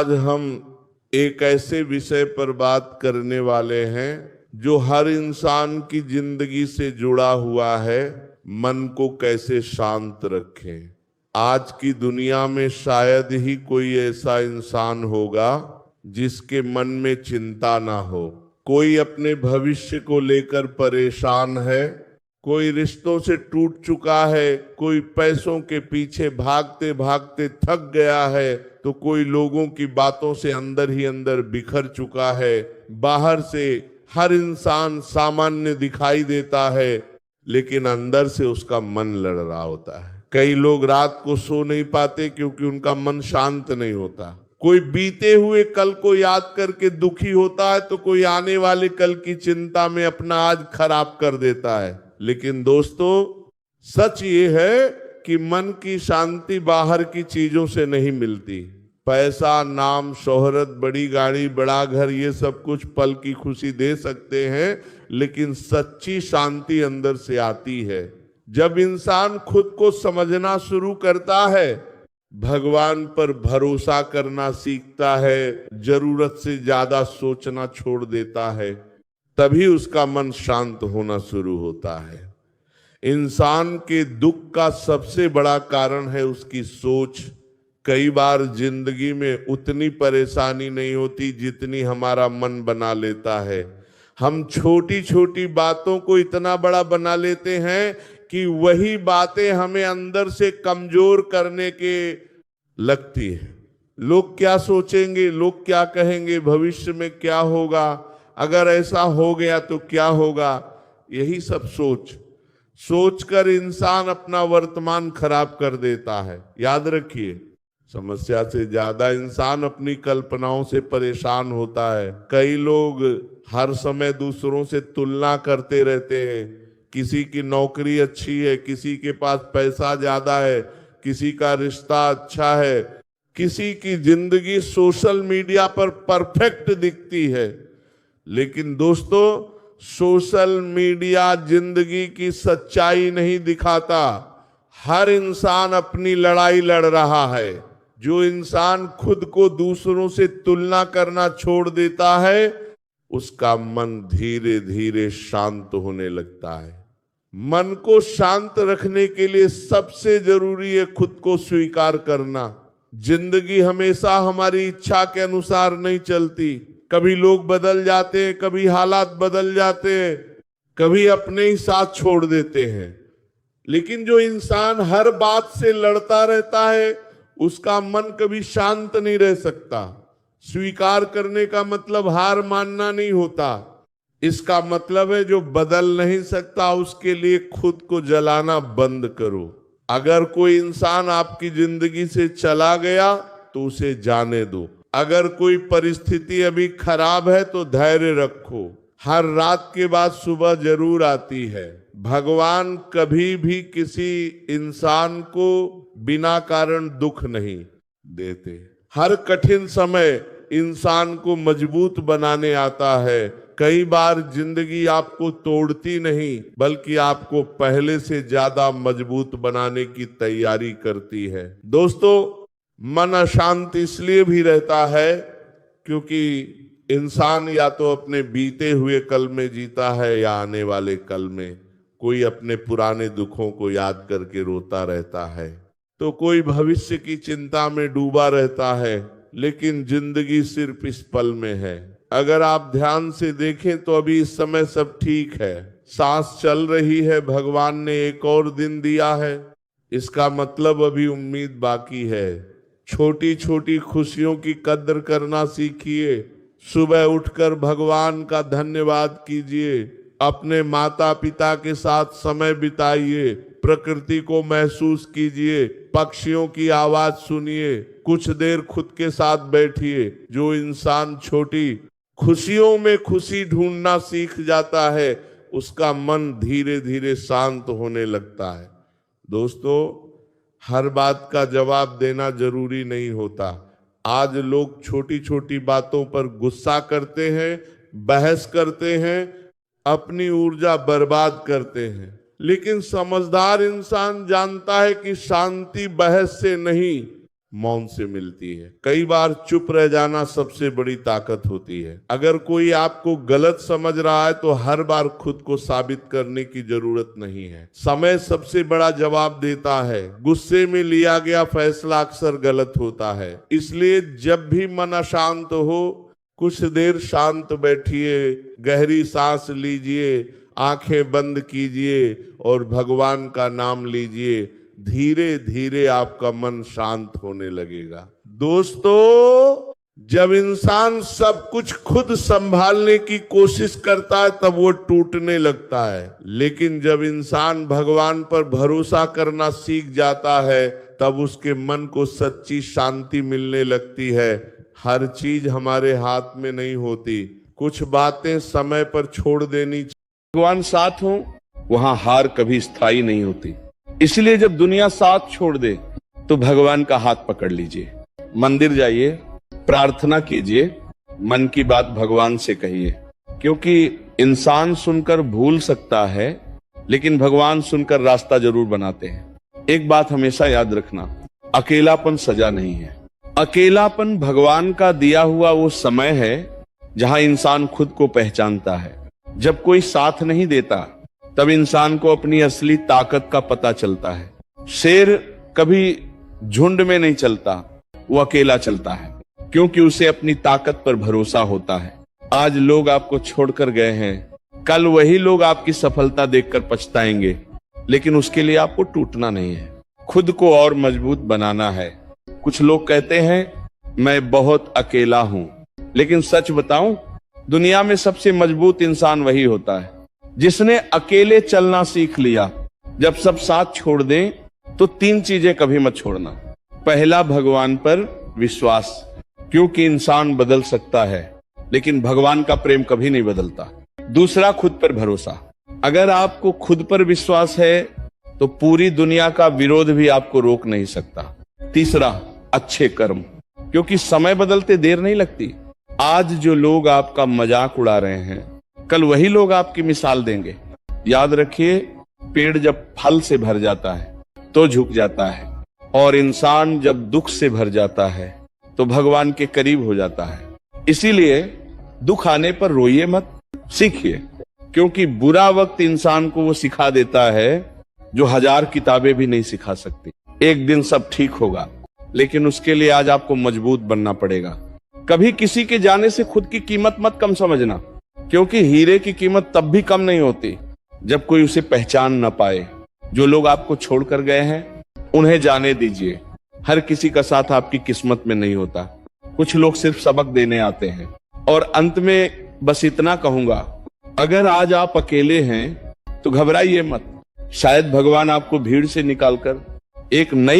आज हम एक ऐसे विषय पर बात करने वाले हैं जो हर इंसान की जिंदगी से जुड़ा हुआ है। मन को कैसे शांत रखें। आज की दुनिया में शायद ही कोई ऐसा इंसान होगा जिसके मन में चिंता ना हो। कोई अपने भविष्य को लेकर परेशान है, कोई रिश्तों से टूट चुका है, कोई पैसों के पीछे भागते भागते थक गया है, तो कोई लोगों की बातों से अंदर ही अंदर बिखर चुका है। बाहर से हर इंसान सामान्य दिखाई देता है, लेकिन अंदर से उसका मन लड़ रहा होता है। कई लोग रात को सो नहीं पाते क्योंकि उनका मन शांत नहीं होता। कोई बीते हुए कल को याद करके दुखी होता है, तो कोई आने वाले कल की चिंता में अपना आज खराब कर देता है। लेकिन दोस्तों, सच ये है कि मन की शांति बाहर की चीजों से नहीं मिलती। पैसा, नाम, शोहरत, बड़ी गाड़ी, बड़ा घर, ये सब कुछ पल की खुशी दे सकते हैं, लेकिन सच्ची शांति अंदर से आती है जब इंसान खुद को समझना शुरू करता है, भगवान पर भरोसा करना सीखता है, जरूरत से ज्यादा सोचना छोड़ देता है, तभी उसका मन शांत होना शुरू होता है। इंसान के दुख का सबसे बड़ा कारण है उसकी सोच। कई बार जिंदगी में उतनी परेशानी नहीं होती जितनी हमारा मन बना लेता है। हम छोटी छोटी बातों को इतना बड़ा बना लेते हैं कि वही बातें हमें अंदर से कमजोर करने के लगती है। लोग क्या सोचेंगे, लोग क्या कहेंगे, भविष्य में क्या होगा, अगर ऐसा हो गया तो क्या होगा, यही सब सोचकर इंसान अपना वर्तमान खराब कर देता है। याद रखिए, समस्या से ज्यादा इंसान अपनी कल्पनाओं से परेशान होता है। कई लोग हर समय दूसरों से तुलना करते रहते हैं। किसी की नौकरी अच्छी है, किसी के पास पैसा ज्यादा है, किसी का रिश्ता अच्छा है, किसी की जिंदगी सोशल मीडिया पर परफेक्ट दिखती है। लेकिन दोस्तों, सोशल मीडिया जिंदगी की सच्चाई नहीं दिखाता। हर इंसान अपनी लड़ाई लड़ रहा है। जो इंसान खुद को दूसरों से तुलना करना छोड़ देता है, उसका मन धीरे धीरे शांत होने लगता है। मन को शांत रखने के लिए सबसे जरूरी है खुद को स्वीकार करना। जिंदगी हमेशा हमारी इच्छा के अनुसार नहीं चलती। कभी लोग बदल जाते हैं, कभी हालात बदल जाते हैं, कभी अपने ही साथ छोड़ देते हैं। लेकिन जो इंसान हर बात से लड़ता रहता है, उसका मन कभी शांत नहीं रह सकता। स्वीकार करने का मतलब हार मानना नहीं होता। इसका मतलब है जो बदल नहीं सकता उसके लिए खुद को जलाना बंद करो। अगर कोई इंसान आपकी जिंदगी से चला गया तो उसे जाने दो। अगर कोई परिस्थिति अभी खराब है तो धैर्य रखो। हर रात के बाद सुबह जरूर आती है। भगवान कभी भी किसी इंसान को बिना कारण दुख नहीं देते। हर कठिन समय इंसान को मजबूत बनाने आता है। कई बार जिंदगी आपको तोड़ती नहीं, बल्कि आपको पहले से ज्यादा मजबूत बनाने की तैयारी करती है। दोस्तों, मन अशांत इसलिए भी रहता है क्योंकि इंसान या तो अपने बीते हुए कल में जीता है या आने वाले कल में। कोई अपने पुराने दुखों को याद करके रोता रहता है, तो कोई भविष्य की चिंता में डूबा रहता है। लेकिन जिंदगी सिर्फ इस पल में है। अगर आप ध्यान से देखें तो अभी इस समय सब ठीक है, सांस चल रही है, भगवान ने एक और दिन दिया है, इसका मतलब अभी उम्मीद बाकी है। छोटी छोटी खुशियों की कद्र करना सीखिए। सुबह उठकर भगवान का धन्यवाद कीजिए। अपने माता पिता के साथ समय बिताइए। प्रकृति को महसूस कीजिए। पक्षियों की आवाज सुनिए। कुछ देर खुद के साथ बैठिए। जो इंसान छोटी खुशियों में खुशी ढूंढना सीख जाता है, उसका मन धीरे धीरे शांत होने लगता है। दोस्तों, हर बात का जवाब देना जरूरी नहीं होता। आज लोग छोटी छोटी बातों पर गुस्सा करते हैं, बहस करते हैं, अपनी ऊर्जा बर्बाद करते हैं। लेकिन समझदार इंसान जानता है कि शांति बहस से नहीं, मौन से मिलती है। कई बार चुप रह जाना सबसे बड़ी ताकत होती है। अगर कोई आपको गलत समझ रहा है तो हर बार खुद को साबित करने की जरूरत नहीं है। समय सबसे बड़ा जवाब देता है। गुस्से में लिया गया फैसला अक्सर गलत होता है। इसलिए जब भी मन अशांत हो, कुछ देर शांत बैठिए, गहरी सांस लीजिए, आंखें बंद कीजिए और भगवान का नाम लीजिए। धीरे धीरे आपका मन शांत होने लगेगा। दोस्तों, जब इंसान सब कुछ खुद संभालने की कोशिश करता है तब वो टूटने लगता है, लेकिन जब इंसान भगवान पर भरोसा करना सीख जाता है तब उसके मन को सच्ची शांति मिलने लगती है। हर चीज हमारे हाथ में नहीं होती, कुछ बातें समय पर छोड़ देनी। भगवान साथ हो, वहां हार कभी स्थायी नहीं होती। इसलिए जब दुनिया साथ छोड़ दे तो भगवान का हाथ पकड़ लीजिए, मंदिर जाइए, प्रार्थना कीजिए, मन की बात भगवान से कहिए, क्योंकि इंसान सुनकर भूल सकता है लेकिन भगवान सुनकर रास्ता जरूर बनाते हैं। एक बात हमेशा याद रखना, अकेलापन सजा नहीं है। अकेलापन भगवान का दिया हुआ वो समय है जहां इंसान खुद को पहचानता है। जब कोई साथ नहीं देता तब इंसान को अपनी असली ताकत का पता चलता है। शेर कभी झुंड में नहीं चलता, वो अकेला चलता है, क्योंकि उसे अपनी ताकत पर भरोसा होता है। आज लोग आपको छोड़कर गए हैं, कल वही लोग आपकी सफलता देखकर पछताएंगे, लेकिन उसके लिए आपको टूटना नहीं है, खुद को और मजबूत बनाना है। कुछ लोग कहते हैं मैं बहुत अकेला हूं, लेकिन सच बताऊं, दुनिया में सबसे मजबूत इंसान वही होता है जिसने अकेले चलना सीख लिया। जब सब साथ छोड़ दें तो 3 चीजें कभी मत छोड़ना। पहला, भगवान पर विश्वास, क्योंकि इंसान बदल सकता है लेकिन भगवान का प्रेम कभी नहीं बदलता। दूसरा, खुद पर भरोसा। अगर आपको खुद पर विश्वास है तो पूरी दुनिया का विरोध भी आपको रोक नहीं सकता। तीसरा, अच्छे कर्म, क्योंकि समय बदलते देर नहीं लगती। आज जो लोग आपका मजाक उड़ा रहे हैं, कल वही लोग आपकी मिसाल देंगे। याद रखिए, पेड़ जब फल से भर जाता है तो झुक जाता है, और इंसान जब दुख से भर जाता है तो भगवान के करीब हो जाता है। इसीलिए दुख आने पर रोइए मत, सीखिए, क्योंकि बुरा वक्त इंसान को वो सिखा देता है जो 1000 किताबें भी नहीं सिखा सकती। एक दिन सब ठीक होगा, लेकिन उसके लिए आज आपको मजबूत बनना पड़ेगा। कभी किसी के जाने से खुद की कीमत मत कम समझना, क्योंकि हीरे की कीमत तब भी कम नहीं होती जब कोई उसे पहचान न पाए। जो लोग आपको छोड़कर गए हैं उन्हें जाने दीजिए। हर किसी का साथ आपकी किस्मत में नहीं होता, कुछ लोग सिर्फ सबक देने आते हैं। और अंत में बस इतना कहूंगा, अगर आज आप अकेले हैं तो घबराइए मत। शायद भगवान आपको भीड़ से निकालकर एक नई